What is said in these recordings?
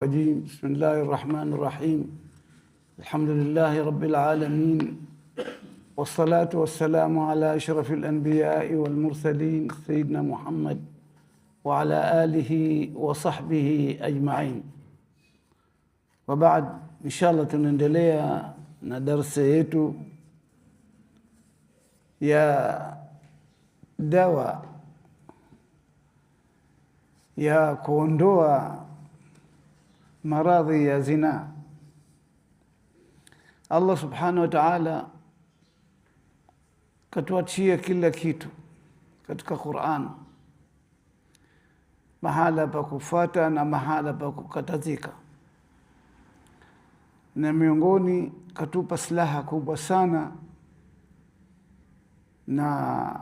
بسم الله الرحمن الرحيم. الحمد لله رب العالمين، والصلاة والسلام على أشرف الأنبياء والمرسلين سيدنا محمد وعلى آله وصحبه أجمعين. وبعد إن شاء الله tunaendelea na darasa yetu ya dawa ya kuondoa maradhi ya zina. Allah subhanahu wa ta'ala katuachia kila kitu katika Qur'an, mahala pa kufuata na mahala pa kukatazika, na miongoni katupa silaha kubwa sana na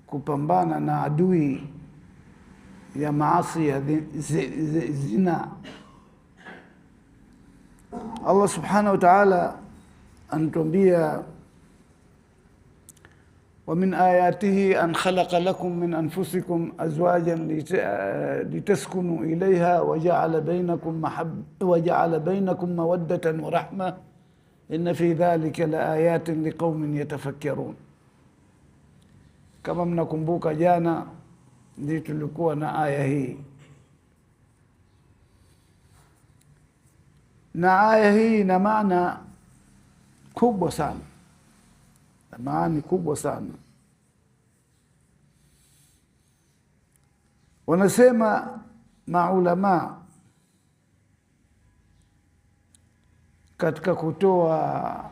kupambana na adui ya maasi ya zina. Allah subhanahu wa ta'ala anatuambia, ومن آياته أن خلق لكم من أنفسكم أزواجا لتسكنوا إليها وجعل بينكم مودة ورحمة إن في ذلك لآيات لقوم يتفكرون. كما mnakumbuka jana ndio tulikuwa na aya hii, na aya hii ina maana kubwa sana, maana kubwa sana. Wanasema maulama katika kutoa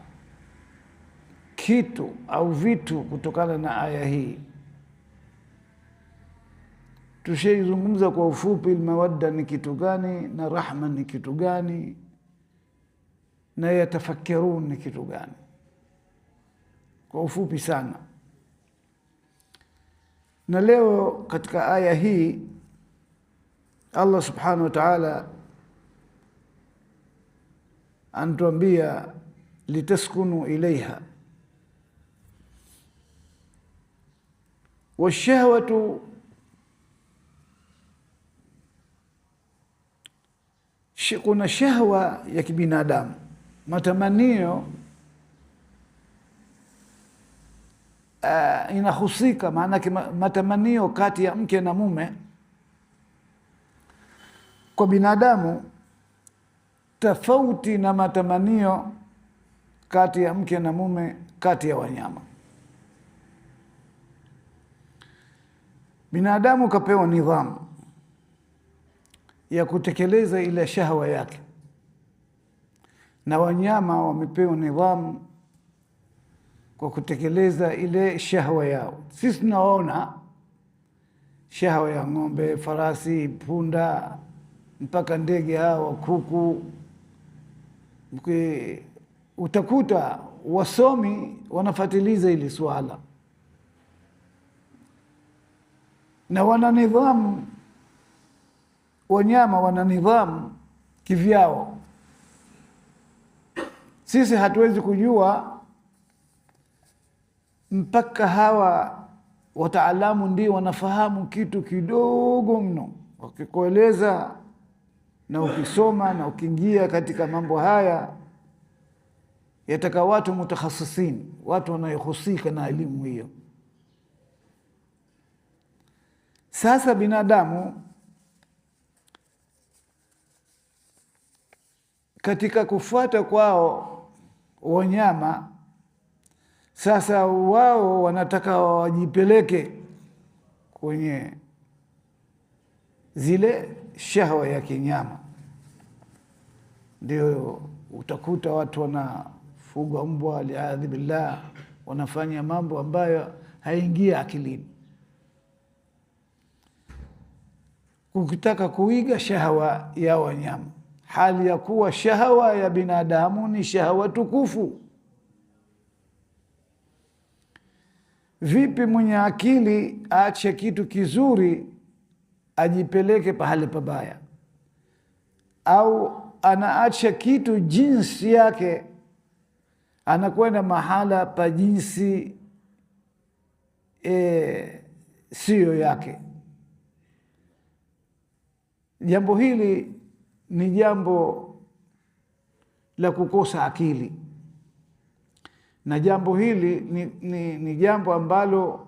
kitu au vitu kutokana na aya hii. Tushaizungumza kwa ufupi mawadda ni kitu gani na rahma ni kitu gani na yatafakkarun ni kitu gani, kwa ufupi sana. Na leo katika aya hii Allah subhanahu wa ta'ala anatuambia litaskunu ilaiha, washahwatu kuna shahwa ya kibinadamu, matamanio inahusika. Maana matamanio kati ya mke na mume kwa binadamu tofauti na matamanio kati ya mke na mume kati ya wanyama. Binadamu kapewa nidhamu ya kutekeleza ile shahwa yake, na wanyama wamepewa nidhamu kwa kutekeleza ile shahwa yao. Sisi tunaona shahwa ya ng'ombe, farasi, punda, mpaka ndege hawa, kuku. Utakuta wasomi wanafatiliza ili swala na wana nidhamu. Wanyama wana nidhamu kivyao. Sisi hatuwezi kujua mpaka hawa wataalamu ndio wanafahamu kitu kidogo mno. Wakikueleza na ukisoma na ukiingia katika mambo haya, yataka watu mutakhasisin, watu wanayohusika na elimu hiyo. Sasa binadamu katika kufuata kwao wanyama, sasa wao wanataka wajipeleke kwenye zile shahwa ya kinyama. Ndio utakuta watu wanafuga mbwa, liadhi billah, wanafanya mambo ambayo haingia akilini, ukitaka kuiga shahwa ya wanyama, hali ya kuwa shahwa ya binadamu ni shahwa tukufu. Vipi mwenye akili aache kitu kizuri ajipeleke pahali pabaya? Au anaacha kitu jinsi yake anakwenda mahala pa jinsi siyo yake? Jambo hili ni jambo la kukosa akili, na jambo hili ni jambo ambalo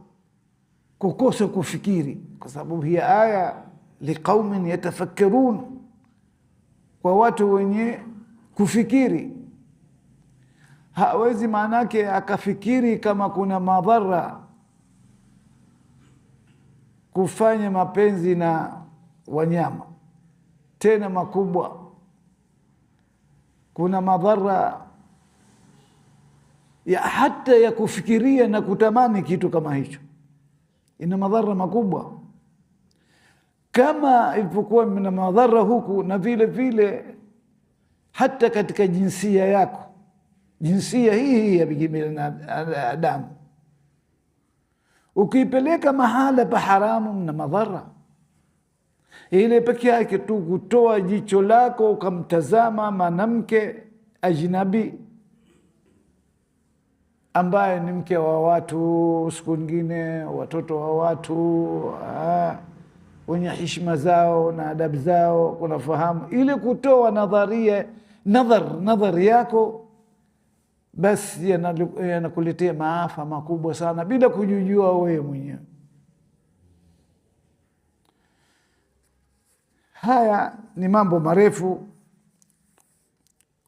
kukosa kufikiri, kwa sababu hii aya liqaumin yatafakkarun, kwa watu wenye kufikiri. Hawezi maanake akafikiri kama kuna madhara kufanya mapenzi na wanyama tena makubwa. Kuna madhara ya hata ya kufikiria na kutamani kitu kama hicho, ina madhara makubwa. Kama ilipokuwa mina madhara huku, na vile vile hata katika jinsia yako, jinsia hii ya binadamu, ukiipeleka mahala pa haramu na madhara. Ile peke yake tu kutoa jicho lako ukamtazama mwanamke ajnabi ambaye ni mke wa watu, siku nyingine watoto wa watu, wenye heshima zao na adabu zao, kunafahamu ile kutoa nadhari yako, basi yanakuletea maafa makubwa sana bila kujijua wewe mwenyewe. Haya ni mambo marefu.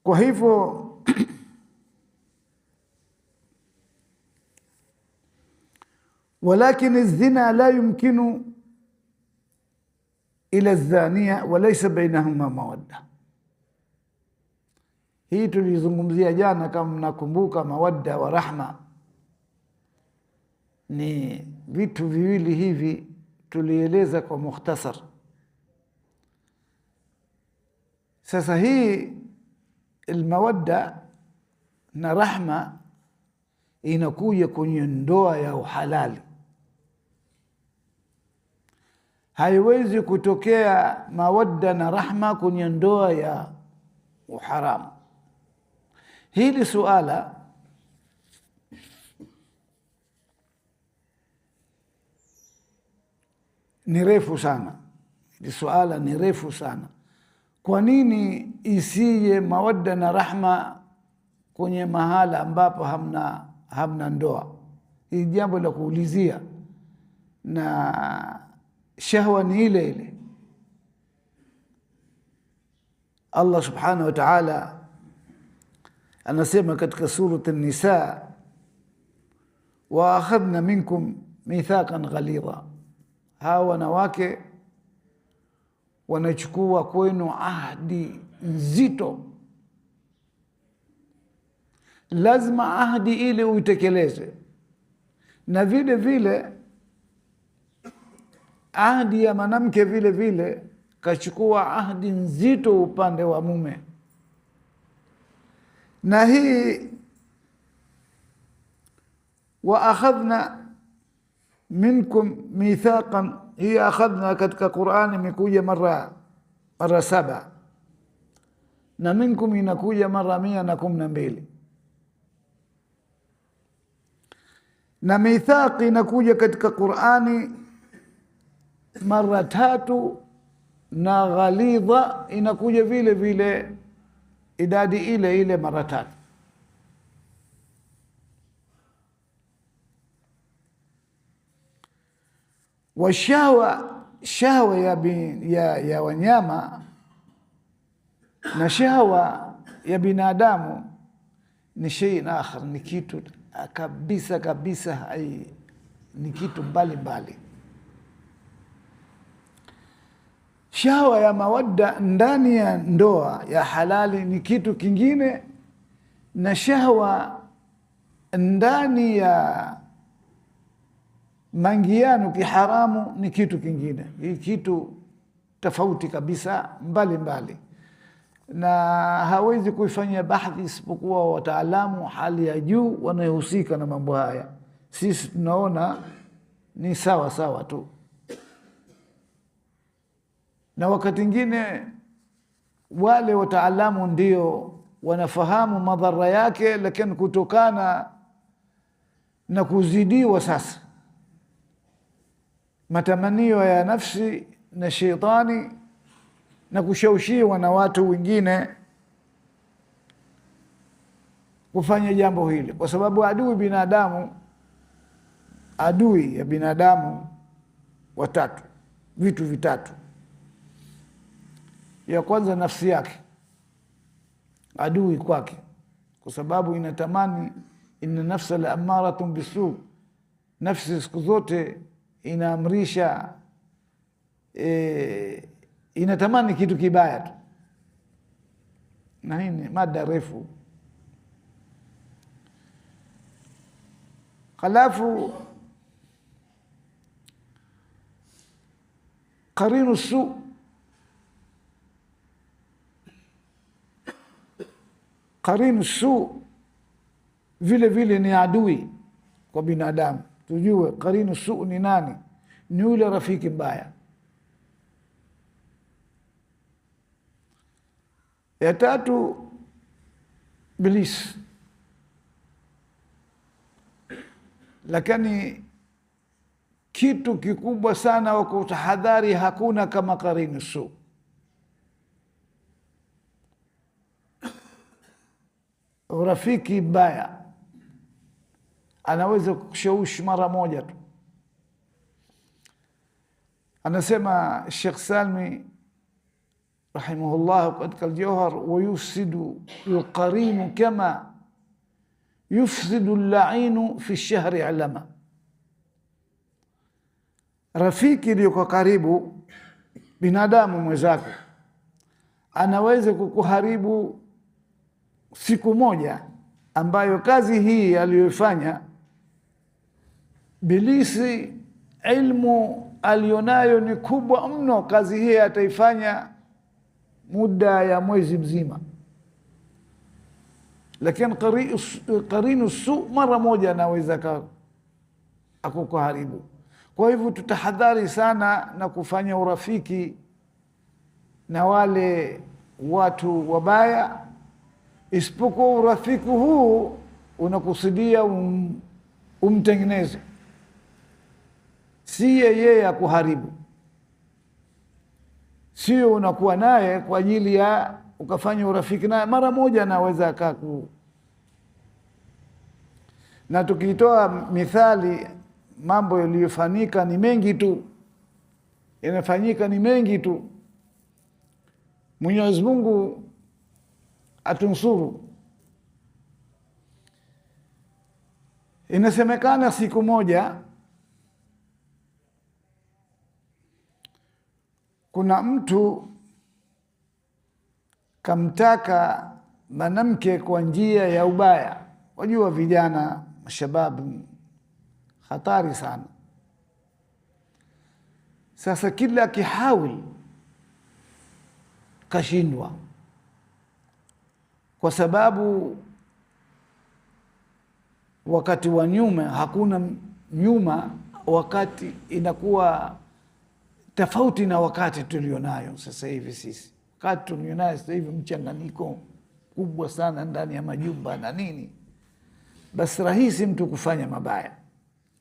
Kwa hivyo walakin الزنا لا يمكن إلى الزانية وليس بينهما مودة. Hii tulizungumzia jana, kama mnakumbuka. Mawadda wa rahma ni vitu viwili hivi, tulieleza kwa mukhtasar. Sasa hii almawadda na rahma inakuja kwenye ndoa ya uhalali. Haiwezi kutokea mawadda na rahma kwenye ndoa ya uharamu. Hili suala ni refu sana. Hili suala ni refu sana. Kwa nini isije mawadda na rahma kwenye mahala ambapo hamna ndoa? Hii jambo la kuulizia, na shahwa ni ile ile. Allah subhanahu wa ta'ala anasema katika surat an-Nisa, wa akhadna minkum mithaqan ghalidha, hawa wanawake wanachukua kwenu ahadi nzito. Lazima ahadi ile uitekeleze, na vile vile ahadi ya mwanamke vile vile kachukua ahadi nzito upande wa mume. Na hii wa akhadna minkum mithaqan, hii akhadna katika Qur'ani imekuja mara 7, na minkum inakuja mara 112, na mithaq inakuja katika Qur'ani mara 3, na ghalidha inakuja vile vile idadi ile ile mara 3. Shahwa ya wanyama na shahwa ya binadamu ni shay akhar, ni kitu kabisa ni kitu mbali. Shahwa ya mawadda ndani ya ndoa ya halali ni kitu kingine, na shahwa ndani ya mangiano kiharamu ni kitu kingine. Hii kitu tofauti kabisa, mbali, na hawezi kuifanyia bahthi isipokuwa wataalamu hali ya juu wanayohusika na mambo haya. Sisi tunaona ni sawa tu, na wakati mwingine wale wataalamu ndio wanafahamu madhara yake, lakini kutokana na kuzidiwa sasa matamanio ya nafsi na sheitani, na kushawishiwa na watu wengine kufanya jambo hili, kwa sababu adui ya binadamu watatu, vitu vitatu. Ya kwanza nafsi yake, adui kwake, kwa sababu inatamani, inna nafsa la amaratun bisu, nafsi siku zote inaamrisha inatamani kitu kibaya tu, na hii ni mada refu. Halafu qarinu su, qarinu su vile vile ni adui kwa binadamu. Tujue qarinu su ni nani? Ni yule rafiki mbaya. Ya tatu Ibilisi, lakini kitu kikubwa sana wa kutahadhari hakuna kama qarinu su. Rafiki mbaya anaweza kushawishi mara moja tu. Anasema Sheikh Salmi rahimahullah katika Al-Jawhar, wayufsidu alqarinu kama yufsidu al-la'inu fi shahri alama. Rafiki aliyo karibu, binadamu mwenzako, anaweza kukuharibu siku moja, ambayo kazi hii aliyofanya Ibilisi, ilmu alionayo ni kubwa mno. Kazi hii ataifanya muda ya mwezi mzima, lakini qarinu su mara moja anaweza akukuharibu. Kwa hivyo tutahadhari sana na kufanya urafiki na wale watu wabaya, isipokuwa urafiki huu unakusudia umtengeneze, si yeye akuharibu. Sio unakuwa naye kwa ajili ya ukafanya urafiki naye mara moja, anaweza akaku. Na tukitoa mithali, mambo yaliyofanyika ni mengi tu, yanafanyika ni mengi tu. Mwenyezi Mungu atunsuru. Inasemekana siku moja kuna mtu kamtaka mwanamke kwa njia ya ubaya. Wajua vijana mashababu hatari sana. Sasa kila kihawil kashindwa, kwa sababu wakati wa nyuma hakuna nyuma, wakati inakuwa tofauti na wakati tulionayo sasa hivi. Sisi wakati tulionayo sasa hivi mchanganyiko kubwa sana ndani ya majumba na nini, basi rahisi mtu kufanya mabaya.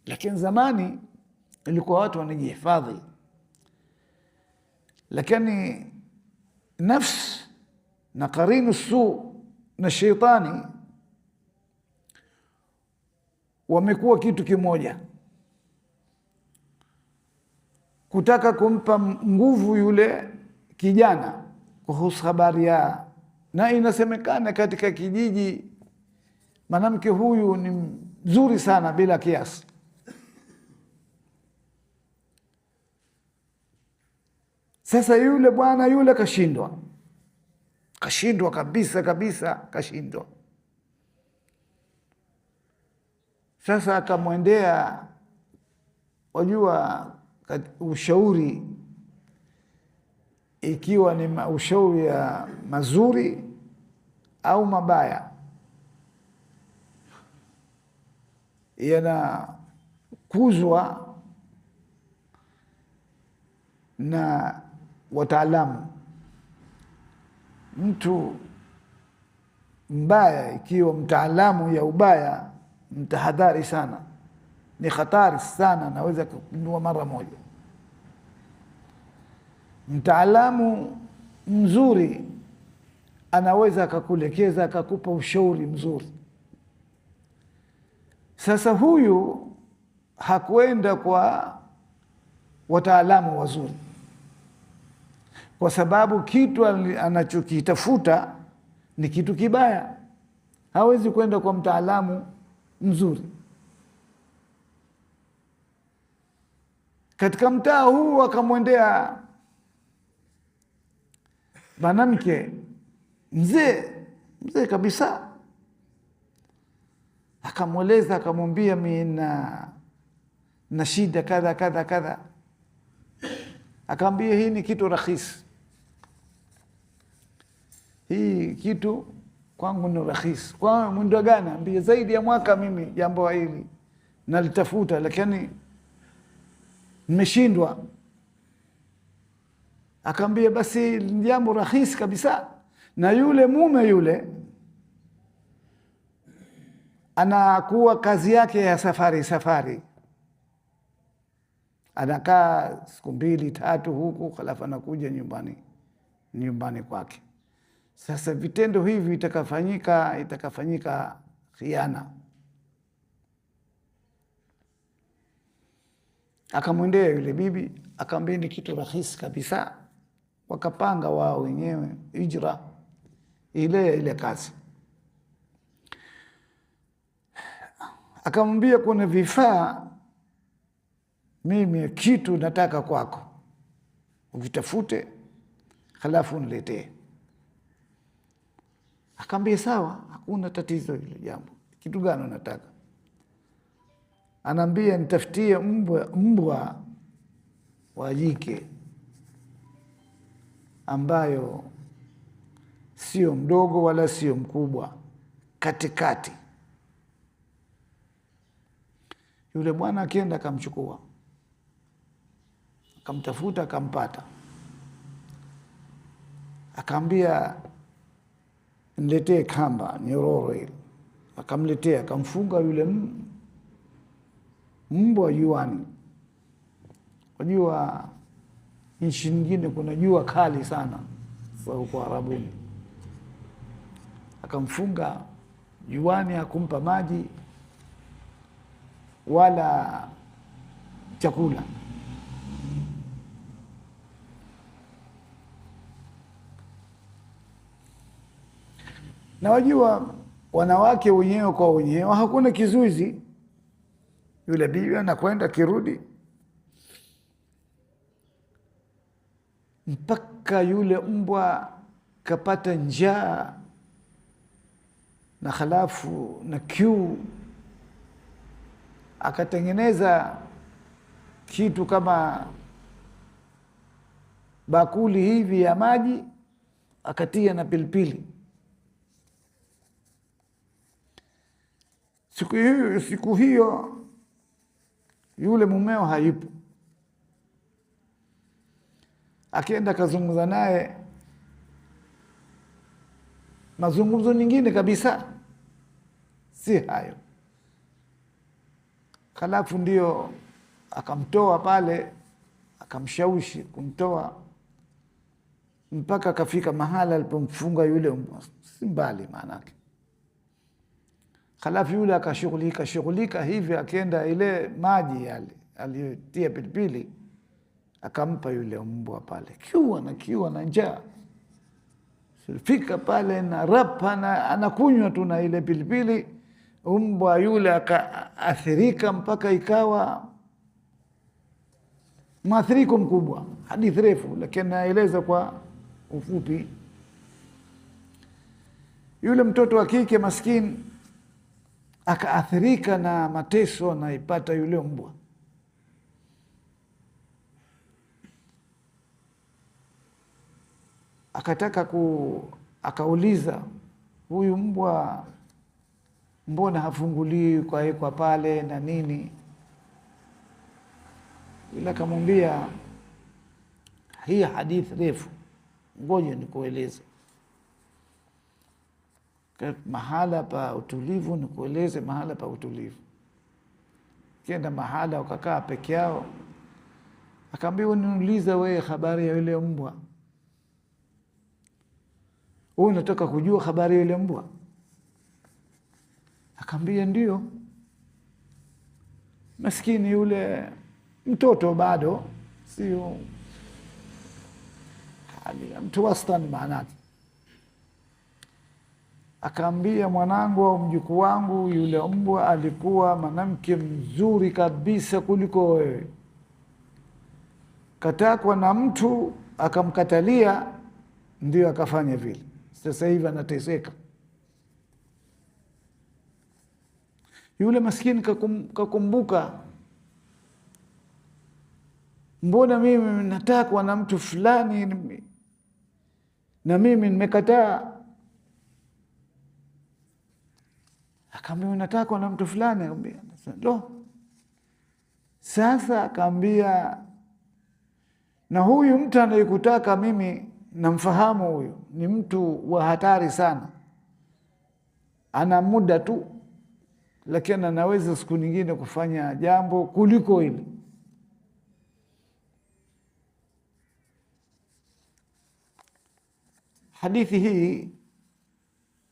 Lakini zamani ilikuwa watu wanajihifadhi, lakini nafsi na qarinu su na sheitani wamekuwa kitu kimoja, kutaka kumpa nguvu yule kijana kuhusu habari ya. Na inasemekana katika kijiji mwanamke huyu ni mzuri sana bila kiasi. Sasa yule bwana yule kashindwa kabisa, kashindwa. Sasa akamwendea, wajua ushauri, ikiwa ni ushauri ya mazuri au mabaya, yanakuzwa na wataalamu. Mtu mbaya ikiwa mtaalamu ya ubaya, mtahadhari sana, ni hatari sana, naweza kupindua mara moja. Mtaalamu mzuri anaweza akakuelekeza, akakupa ushauri mzuri. Sasa huyu hakwenda kwa wataalamu wazuri, kwa sababu kitu anachokitafuta ni kitu kibaya. Hawezi kwenda kwa mtaalamu mzuri. Katika mtaa huu akamwendea mwanamke mzee kabisa, akamweleza, akamwambia, mimi na shida kadha kadha kadha. Akamwambia, hii ni kitu rahisi, hii kitu kwangu ni rahisi. Kwa muda gani? Ambia, zaidi ya mwaka mimi jambo hili nalitafuta, lakini nimeshindwa. Akamwambia, basi jambo rahisi kabisa. Na yule mume yule anakuwa kazi yake ya safari, anakaa siku 2-3 huku, halafu anakuja nyumbani kwake. Sasa vitendo hivi itakafanyika khiana. Akamwendea yule bibi, akamwambia, ni kitu rahisi kabisa. Wakapanga wao wenyewe ijra ile kazi. Akamwambia, kuna vifaa mimi, kitu nataka kwako, ukitafute halafu niletee. Akamwambia, sawa, hakuna tatizo hilo jambo. Kitu gani unataka? Anaambia, nitafutie mbwa wa jike ambayo sio mdogo wala sio mkubwa, katikati. Yule bwana akienda akamchukua, akamtafuta, akampata. Akaambia, niletee kamba nyororo ile. Akamletea, akamfunga yule mbwa juani. Wajua nchi nyingine kuna jua kali sana huko Arabuni. Akamfunga juani, hakumpa maji wala chakula. Na wajua wanawake wenyewe kwa wenyewe hakuna kizuizi. Yule bibi anakwenda kirudi, mpaka yule mbwa kapata njaa na halafu na kiu, akatengeneza kitu kama bakuli hivi ya maji, akatia na pilipili. Siku hiyo yule mumeo hayupo. Akienda kazungumza naye mazungumzo nyingine kabisa, si hayo. Halafu ndio akamtoa pale, akamshawishi kumtoa mpaka akafika mahala alipomfunga yule mbwa, si mbali maanake. Halafu yule akashughulika hivi, akienda ile maji yale aliyotia pilipili akampa yule mbwa pale, kiwa na njaa. Fika pale na rapa na anakunywa tu na ile pilipili. Mbwa yule akaathirika mpaka ikawa maathiriko mkubwa. Hadithi refu, lakini naeleza kwa ufupi. Yule mtoto wa kike maskini akaathirika na mateso anaipata yule mbwa. Akauliza, huyu mbwa mbona hafunguliwi kwa pale na nini? Ila akamwambia, hii hadithi refu, ngoja nikueleze. Mahala pa utulivu, nikueleze mahala pa utulivu. Kienda mahala wakakaa peke yao, akaambiwa, niuliza wewe habari ya yule mbwa. wewe unataka kujua habari ya yule mbwa? Akamwambia ndio. Maskini yule mtoto bado, sio mtu wastani maanake. Akaambia, mwanangu au mjukuu wangu, yule mbwa alikuwa mwanamke mzuri kabisa kuliko wewe. Katakwa na mtu akamkatalia, ndio akafanya vile. Sasa hivi anateseka. Yule maskini kakumbuka, mbona mimi natakwa na mtu fulani na mimi nimekataa? Akaambia, unatakwa na mtu fulani? Akaambia, lo. Sasa akaambia, na huyu mtu anayekutaka mimi namfahamu, huyu ni mtu wa hatari sana, ana muda tu, lakini anaweza siku nyingine kufanya jambo kuliko hili. Hadithi hii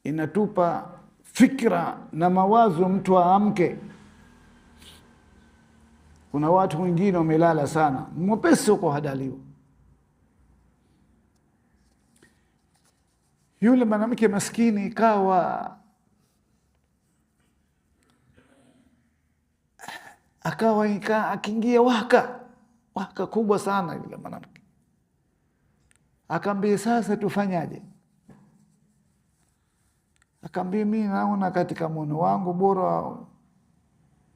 inatupa fikra na mawazo, mtu aamke. Kuna watu wengine wamelala sana, mwepesi uko hadaliwa. Yule mwanamke maskini akawa akiingia waka kubwa sana. Yule mwanamke akaambia, sasa tufanyaje? Akaambia, mimi naona katika moyo wangu bora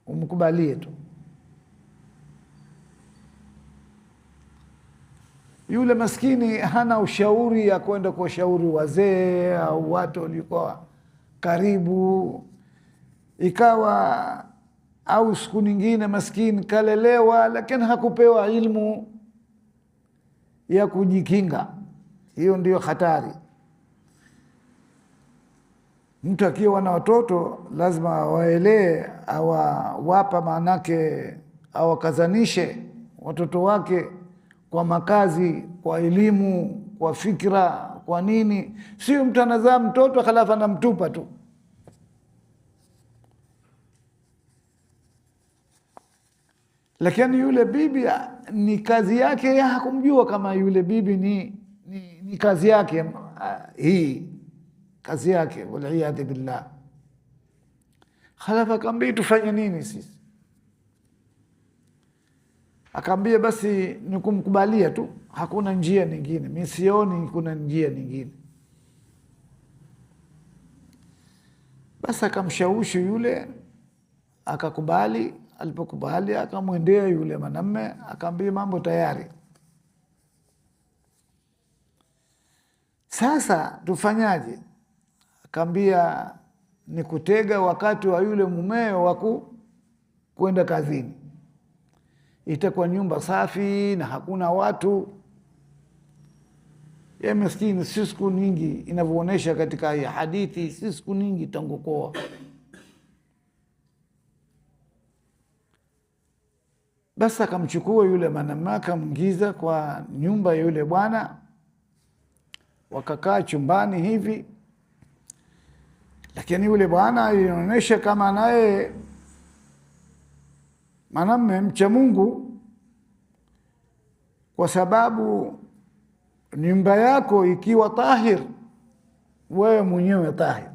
umkubalie tu. Yule maskini hana ushauri ya kwenda kwa ushauri wazee au watu walikuwa karibu, ikawa au siku nyingine maskini kalelewa, lakini hakupewa ilmu ya kujikinga. Hiyo ndio hatari. Mtu akiwa na watoto lazima waelee, awapa maanake, awakazanishe watoto wake kwa makazi, kwa elimu, kwa fikra, kwa nini. Sio mtu anazaa mtoto halafu anamtupa tu. Lakini yule bibi ni kazi yake, hakumjua kama yule bibi ni kazi yake hii, kazi yake, waliyadhi billah. Halafu akaambia, tufanye nini sisi? Akaambia, basi ni kumkubalia tu, hakuna njia nyingine, mimi sioni kuna njia nyingine. Basi akamshawishi yule, akakubali. Alipokubali akamwendea yule mwanamume, akaambia, mambo tayari, sasa tufanyaje? Akaambia, ni kutega wakati wa yule mumeo wa kwenda kazini. Itakuwa nyumba safi na hakuna watu. Ya maskini, si siku nyingi inavyoonyesha katika hii hadithi, si siku nyingi tangu kuoa. Basi akamchukua yule mwanamume, akamwingiza kwa nyumba ya yule bwana, wakakaa chumbani hivi. Lakini yule bwana inaonyesha kama naye mwanamume mcha Mungu, kwa sababu nyumba yako ikiwa tahir, wewe mwenyewe tahir.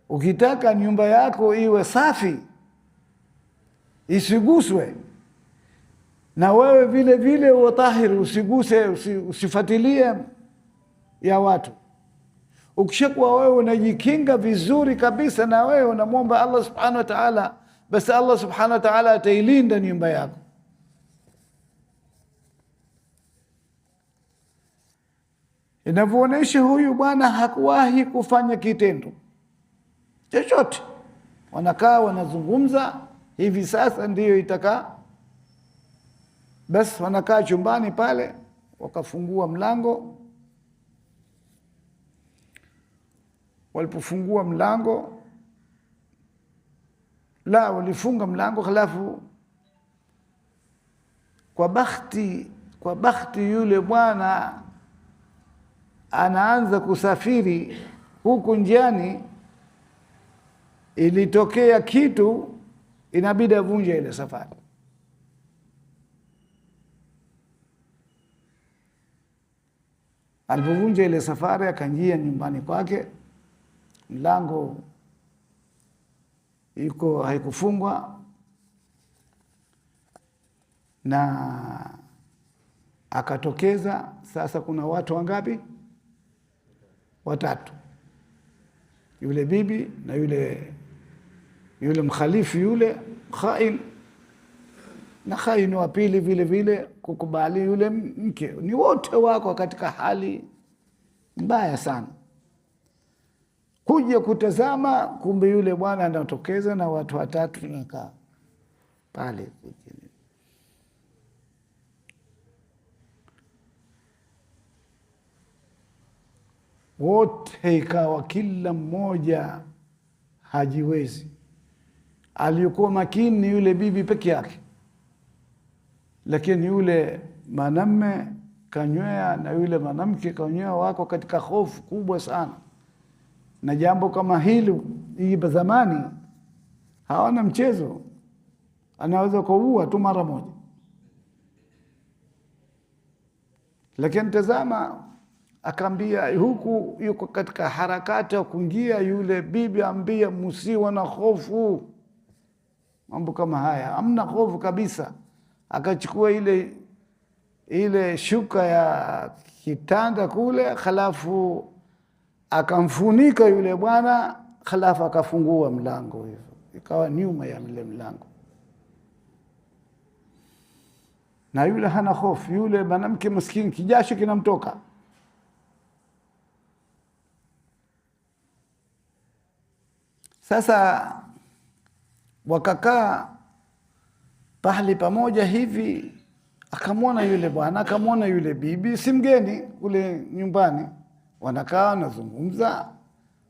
Ukitaka nyumba yako iwe safi, isiguswe, na wewe vile vile uwe tahir, usiguse, usifuatilie ya watu. Ukishakuwa wewe unajikinga vizuri kabisa, na wewe unamwomba Allah subhanahu wa ta'ala, basi Allah subhanahu wa ta'ala atailinda nyumba yako. Inavyoonyesha huyu bwana hakuwahi kufanya kitendo chochote. Wanakaa wanazungumza hivi sasa, ndiyo itakaa. Basi wanakaa chumbani pale, wakafungua mlango. Walipofungua mlango, walifunga mlango, halafu kwa bahati yule bwana anaanza kusafiri, huku njiani ilitokea kitu, inabidi avunje ile safari. Alipovunja ile safari, akanjia nyumbani kwake, mlango haikufungwa, na akatokeza. Sasa kuna watu wangapi? Watatu, yule bibi na yule mkhalifu, yule khain, na khain wa pili vile vile kukubali yule mke. Ni wote wako katika hali mbaya sana. Kuja kutazama, kumbe yule bwana anatokeza na watu watatu nakaa pale. Wote ikawa kila mmoja hajiwezi. Alikuwa makini ni yule bibi peke yake, lakini yule mwanamume kanywea na yule mwanamke kanywea, wako katika hofu kubwa sana. Na jambo kama hili zamani hawana mchezo, anaweza kuua tu mara moja. Lakini tazama, akaambia huku yuko katika harakati ya kuingia, yule bibi ambia musiwa na hofu. Mambo kama haya hamna hofu kabisa. Akachukua ile shuka ya kitanda kule, halafu akamfunika yule bwana, halafu akafungua mlango hivyo, ikawa nyuma ya ile mlango. Na yule hana hofu, yule mwanamke maskini kijasho kinamtoka. Sasa wakakaa pahali pamoja hivi, akamwona yule bwana, akamwona yule bibi, si mgeni kule nyumbani, wanakaa wanazungumza.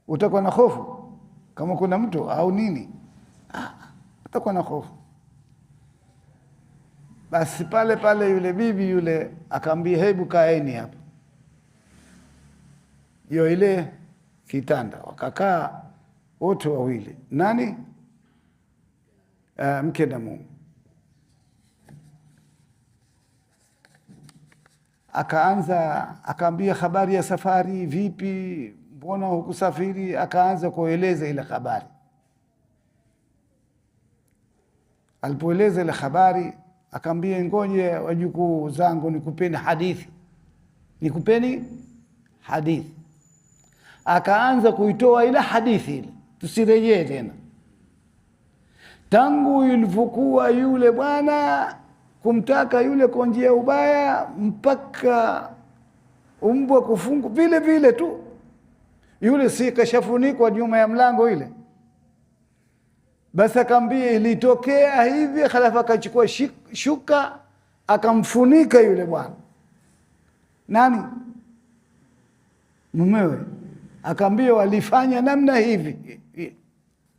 Utakuwa na hofu kama kuna mtu au nini? Utakuwa na hofu. Basi pale yule bibi yule akaambia, hebu kaeni hapa, hiyo ile kitanda. Wakakaa wote wawili, nani? Mke na mume. Akaanza akaambia, habari ya safari vipi, mbona hukusafiri? Akaanza kueleza ile habari. Alipoeleza ile habari, akaambia, ngoje wajukuu zangu nikupeni hadithi. Akaanza kuitoa ile hadithi ile, tusirejee tena, tangu ilivyokuwa yule bwana kumtaka yule kwa njia ubaya, mpaka umbwa kufungu vile vile tu. Yule si kashafunikwa nyuma ya mlango ile. Basi akaambia ilitokea hivi, halafu akachukua shuka akamfunika yule bwana. Nani? Mumewe. Akaambia walifanya namna hivi,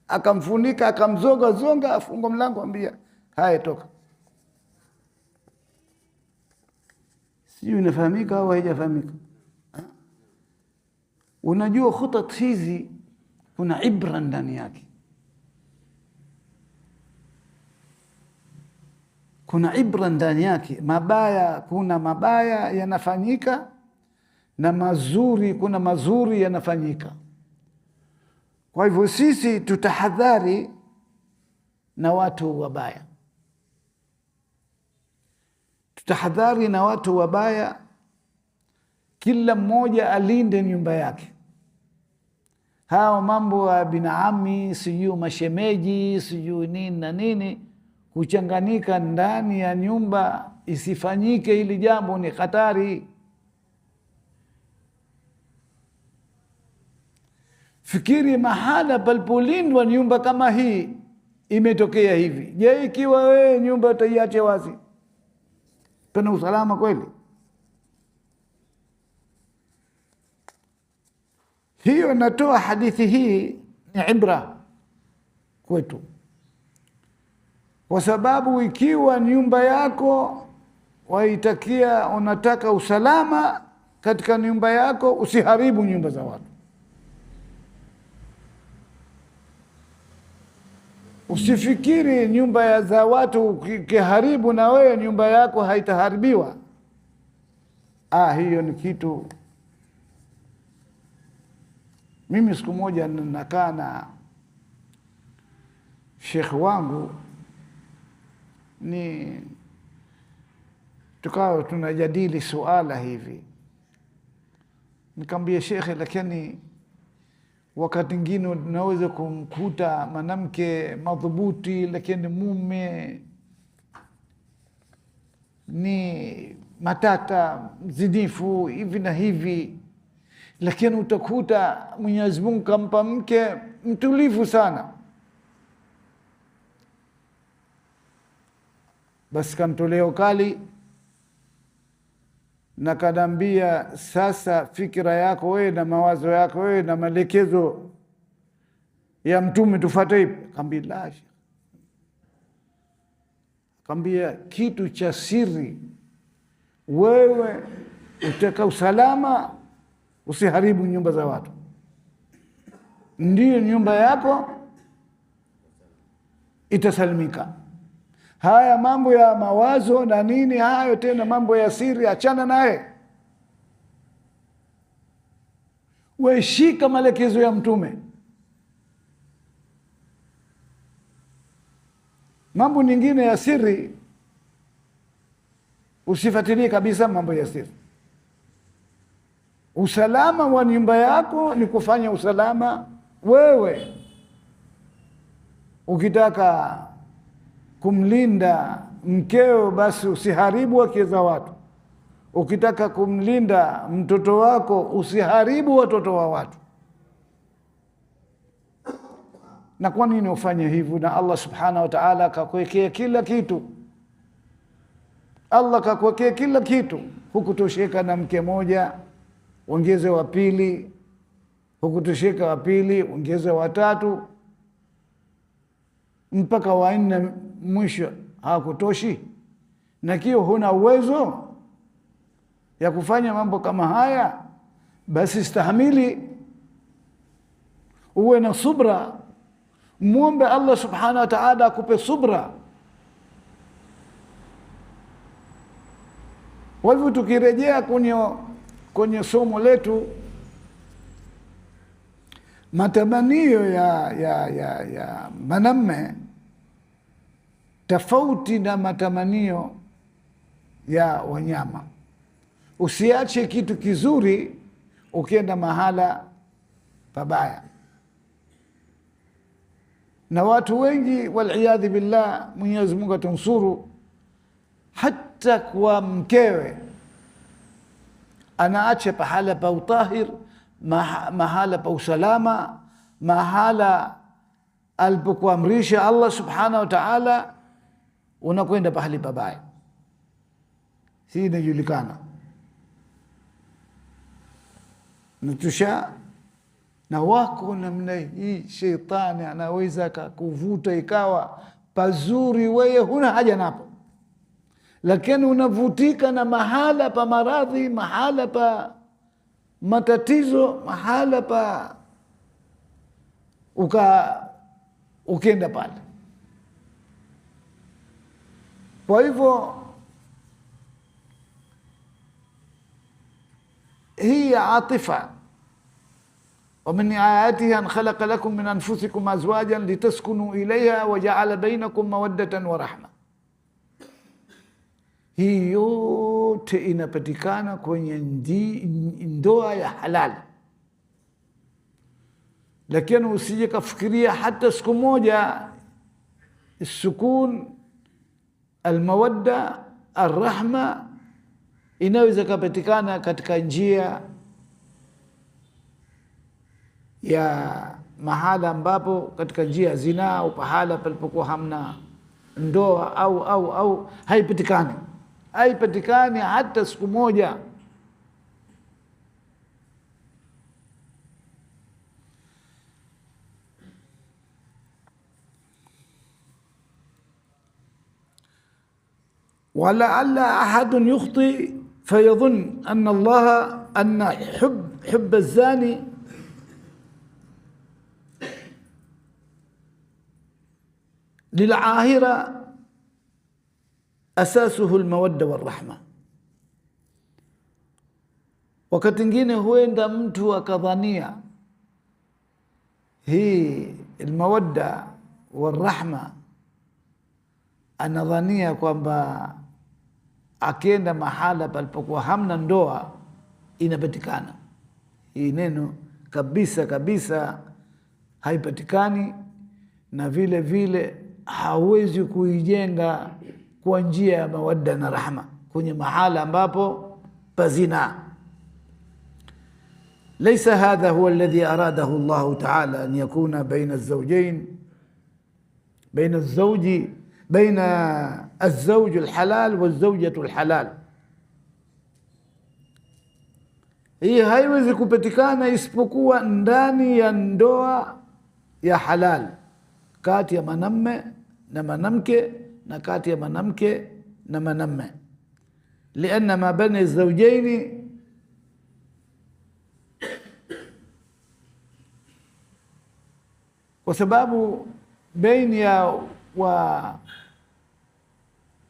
akamfunika, akamzonga, afunga mlango, ambia haya toka. Sijui inafahamika au haijafahamika. Unajua khutat hizi kuna ibra ndani yake, kuna ibra ndani yake. Mabaya, kuna mabaya yanafanyika, na mazuri, kuna mazuri yanafanyika. Kwa hivyo sisi tutahadhari na watu wabaya, tutahadhari na watu wabaya. Kila mmoja alinde nyumba yake. Hao mambo ya binaami, sijui mashemeji, sijui nini na nini, kuchanganika ndani ya nyumba isifanyike. Hili jambo ni hatari. Fikiri mahala palipolindwa nyumba kama hii, imetokea hivi. Je, ikiwa wewe nyumba utaiache wazi, pana usalama kweli? Hiyo natoa hadithi hii ni ibra kwetu, kwa sababu ikiwa nyumba yako waitakia, unataka usalama, katika nyumba yako, usiharibu nyumba za watu. Usifikiri nyumba za watu ukiharibu na wewe nyumba yako haitaharibiwa. Hiyo ni kitu. Mimi siku moja nakaa na shekhi wangu, tukawa tunajadili suala hivi. Nikamwambia shekhi, lakini wakati mwingine unaweza kumkuta mwanamke madhubuti, lakini mume ni matata, mzinifu, hivi na hivi, lakini utakuta Mwenyezi Mungu kampa mke mtulivu sana. Basi kantoleo kali na kadambia, sasa fikira yako wewe na mawazo yako wewe na maelekezo ya Mtume tufuate ipi? Kambia la. Kambia kitu cha siri, wewe utaka usalama, usiharibu nyumba za watu, ndiyo nyumba yako itasalimika. Haya mambo ya mawazo na nini, hayo tena mambo ya siri, achana naye. Wewe shika maelekezo ya Mtume. Mambo nyingine ya siri usifuatilie kabisa. Mambo ya siri, usalama wa nyumba yako ni kufanya usalama wewe. Ukitaka kumlinda mkeo, basi usiharibu wake za watu. Ukitaka kumlinda mtoto wako, usiharibu watoto wa watu. Na kwa nini ufanye hivyo? Na Allah subhanahu wa ta'ala akakuwekea kila kitu. Allah akakuwekea kila kitu. Hukutosheka na mke moja, ongeze wa pili. Hukutosheka wa pili, ongeze wa tatu, mpaka wa nne, mwisho hakutoshi. Na kio huna uwezo ya kufanya mambo kama haya, basi stahamili, uwe na subra. Muombe Allah subhanahu wa ta'ala akupe subra. Kwa hivyo tukirejea kwenye somo letu, matamanio ya mwanamume tofauti na matamanio ya wanyama. Usiache kitu kizuri ukienda mahala pabaya. Na watu wengi waliyadhi billah, Mwenyezi Mungu atumsuru, hata kwa mkewe anaacha pahala pa utahir, mahala pa usalama, mahala alipokuamrisha Allah subhanahu wa ta'ala, unakwenda pahali pabaya. Hii inajulikana. Natusha na wako namna hii, sheitani anaweza kukuvuta ikawa pazuri, wewe huna haja napo, lakini unavutika na mahala pa maradhi, mahala pa matatizo, mahala pa ukenda pale. Kwa hivyo hii atifa. ومن آياته أن خلق لكم من أنفسكم أزواجا لتسكنوا إليها وجعل بينكم مودة ورحمة. Hii yote inapatikana kwenye ndoa ya halali. Lakini usije kafikiria hata siku moja sukun, almawadda, arrahma inaweza kupatikana katika njia ya mahala ambapo katika njia zina, au pahala palipokuwa hamna ndoa au haipatikani hata siku moja. ولعل أحد يخطئ فيظن أن الله أن حب الزاني للعاهرة أساسه المودة والرحمة. Wakati mwingine huenda mtu akadhania hii almawadda warahma, anadhania kwamba akienda mahala palipokuwa hamna ndoa inapatikana. Hii neno kabisa kabisa haipatikani, na vile vile hawezi kuijenga kwa njia ya mawadda na rahma kwenye mahala ambapo pazina. ليس هذا هو الذي أراده الله تعالى أن يكون بين الزوجين، بين الزوج الحلال والزوجة الحلال. hii haiwezi kupatikana isipokuwa ndani ya ndoa ya halal, kati ya mwanamume na mwanamke na kati ya mwanamke na mwanamume. لأن ما بين الزوجين kwa sababu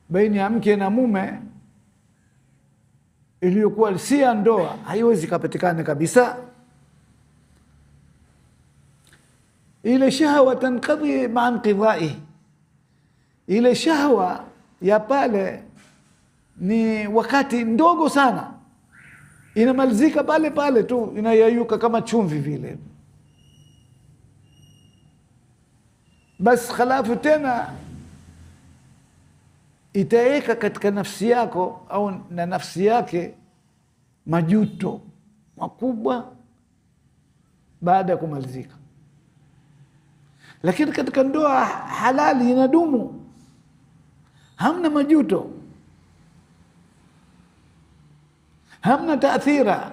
baina ya mke na mume iliyokuwa si ya ndoa haiwezi kupatikana kabisa. Ile shahwa tankadhi ma'a inqidha'i, ile shahwa ya pale ni wakati ndogo sana, inamalizika pale pale tu, inayayuka kama chumvi vile. Bas khalafu tena itaeka katika nafsi yako au na nafsi yake majuto makubwa baada ya kumalizika. Lakini katika ndoa halali inadumu, hamna majuto, hamna taathira,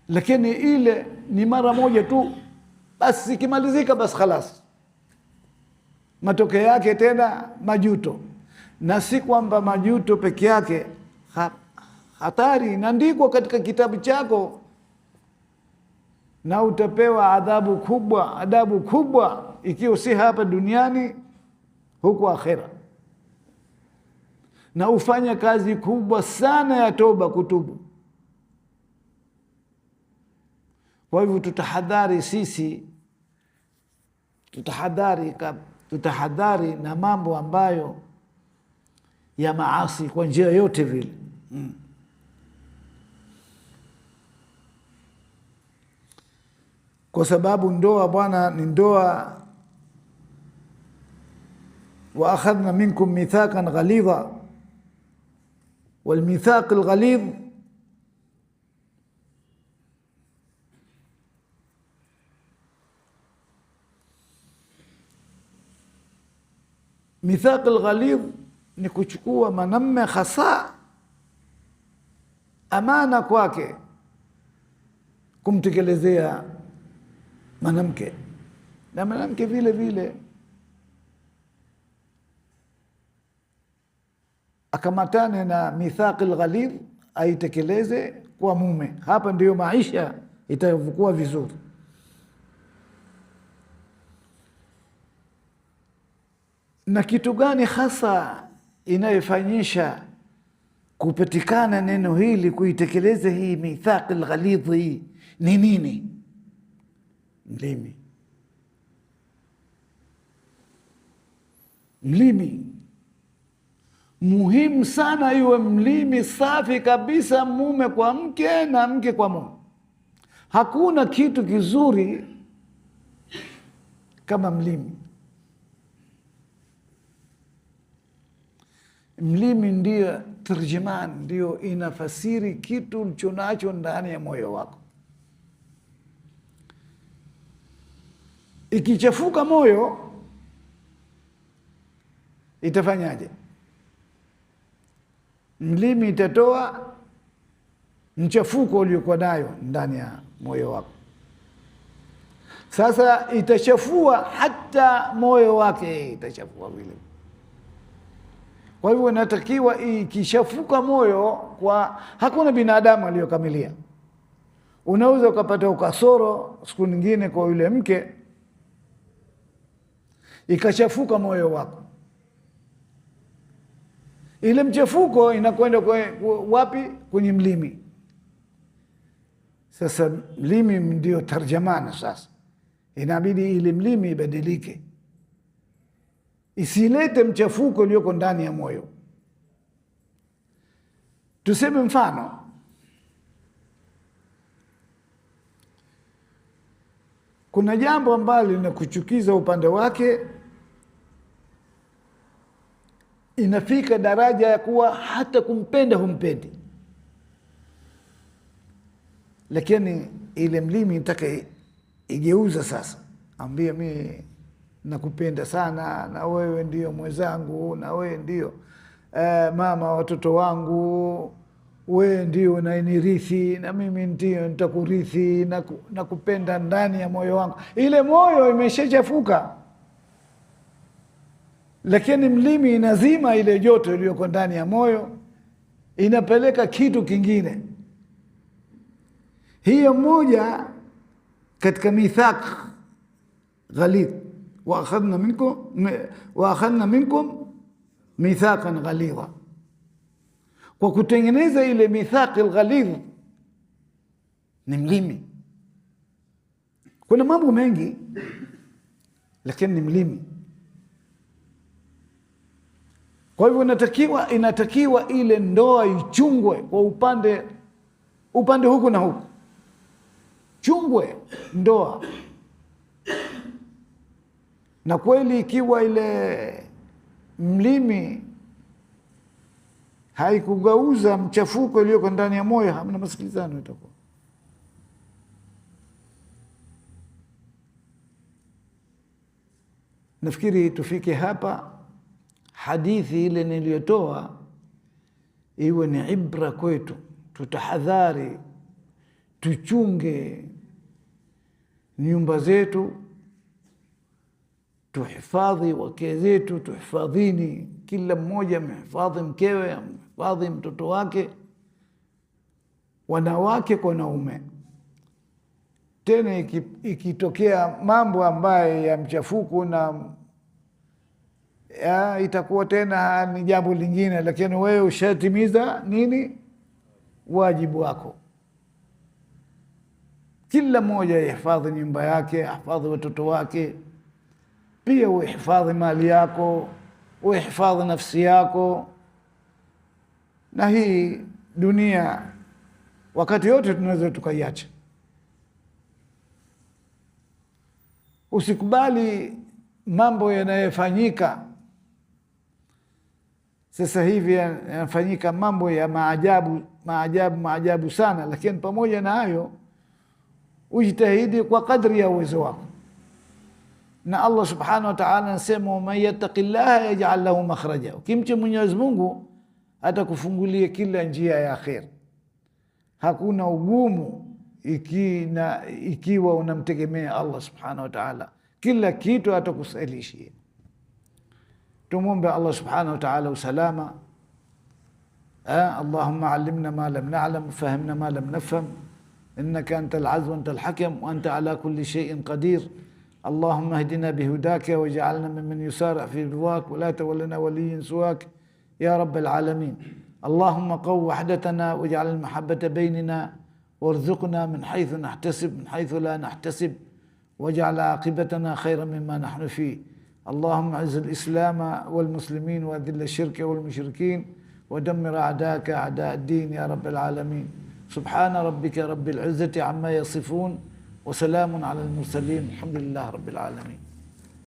lakini ile ni mara moja tu, basi ikimalizika basi khalas, matokeo yake tena majuto. Na si kwamba majuto peke yake, hatari inaandikwa katika kitabu chako na utapewa adabu kubwa ikiwa si hapa duniani, huko akhera. Na ufanya kazi kubwa sana ya toba, kutubu. Kwa hivyo tutahadhari sisi, tutahadhari na mambo ambayo ya maasi kwa njia yote vile. Kwa sababu ndoa bwana ni ndoa, wa akhadna minkum mithaqan ghalidha, wal mithaq al ghalidh mithaq al ghalidh ni kuchukua mwanamume hasa amana kwake kumtekelezea mwanamke, na mwanamke vile vile akamatane na mithaq al-ghalidh aitekeleze kwa mume. Hapa ndiyo maisha itakuwa vizuri. Na kitu gani hasa inayofanyisha kupatikana neno hili, kuitekeleza hii mithaq al-ghalidh hii ni nini? Mlimi muhimu sana, iwe mlimi safi kabisa, mume kwa mke na mke kwa mume. Hakuna kitu kizuri kama mlimi. Mlimi ndio tarjuman, ndio inafasiri kitu ulichonacho ndani ya moyo wako. Ikichafuka moyo itafanyaje? Mlimi itatoa mchafuko uliokuwa nayo ndani ya moyo wako. Sasa itachafua hata moyo wake, itachafua vile. Kwa hivyo inatakiwa ikishafuka moyo, kwa hakuna binadamu aliyokamilia. Unaweza ukapata ukasoro siku nyingine kwa yule mke, ikachafuka moyo wako. Ile mchafuko inakwenda wapi? Kwenye mlimi. Sasa mlimi ndio tarjamana. Sasa inabidi ile mlimi ibadilike, isilete mchafuko ulioko ndani ya moyo. Tuseme mfano, kuna jambo ambalo linakuchukiza upande wake, inafika daraja ya kuwa hata kumpenda humpendi, lakini ile mlimi nataka igeuza sasa, ambia mimi nakupenda sana, na wewe ndio mwenzangu, na wewe ndio mama watoto wangu, wewe ndio unanirithi na mimi ndio nitakurithi, na kupenda ndani ya moyo wangu. Ile moyo imeshachafuka, lakini mlimi inazima ile joto iliyoko ndani ya moyo, inapeleka kitu kingine. Hiyo moja katika mithaq ghalidh, wa akhadna minkum mithaqan ghalidha. Kwa kutengeneza ile mithaq alghalidh ni mlimi. Kuna mambo mengi, lakini ni mlimi. Kwa hivyo inatakiwa ile ndoa ichungwe kwa upande huku na huku. Chungwe ndoa, na kweli ikiwa ile mlimi haikugauza mchafuko iliyoko ndani ya moyo, hamna masikilizano itakuwa. Nafikiri tufike hapa. Hadithi ile niliyotoa iwe ni ibra kwetu, tutahadhari, tuchunge nyumba zetu, tuhifadhi wake zetu, tuhifadhini, kila mmoja mhifadhi mkewe, mhifadhi mtoto wake, wanawake kwa wanaume. Tena ikitokea mambo ambaye ya mchafuko na itakuwa tena ni jambo lingine, lakini wewe ushatimiza nini? Wajibu wako. Kila mmoja yahifadhi nyumba yake, ahifadhi watoto wake, pia uhifadhi mali yako, uhifadhi nafsi yako. Na hii dunia wakati yote tunaweza tukaiacha. Usikubali mambo yanayofanyika sasa hivi, yanafanyika mambo ya maajabu sana, lakini pamoja na hayo ujitahidi kwa kadri ya uwezo wako. Na Allah subhanahu wa ta'ala anasema, man yattaqillaha yaj'al lahu makhraja, ukimcha Mwenyezi Mungu atakufungulia kila njia ya khair. Hakuna ugumu ikiwa unamtegemea Allah subhanahu wa ta'ala, kila kitu atakusahilishia. Tumombe Allah subhanahu wa ta'ala usalama. Allahumma allimna ma lam na'lam, fahimna ma lam nafham, innaka antal aziz wa antal hakim wa anta ala kulli shay'in qadir. اللهم اهدنا بهداك واجعلنا ممن يسارع في رضاك ولا تولنا وليا سواك يا رب العالمين. اللهم قو وحدتنا واجعل المحبة بيننا وارزقنا من حيث نحتسب من حيث لا نحتسب، واجعل عاقبتنا خيرا مما نحن فيه. اللهم اعز الإسلام والمسلمين وأذل الشرك والمشركين ودمر أعداءك أعداء الدين يا رب العالمين. سبحان ربك رب العزة عما يصفون وسلام على المرسلين، الحمد لله رب العالمين.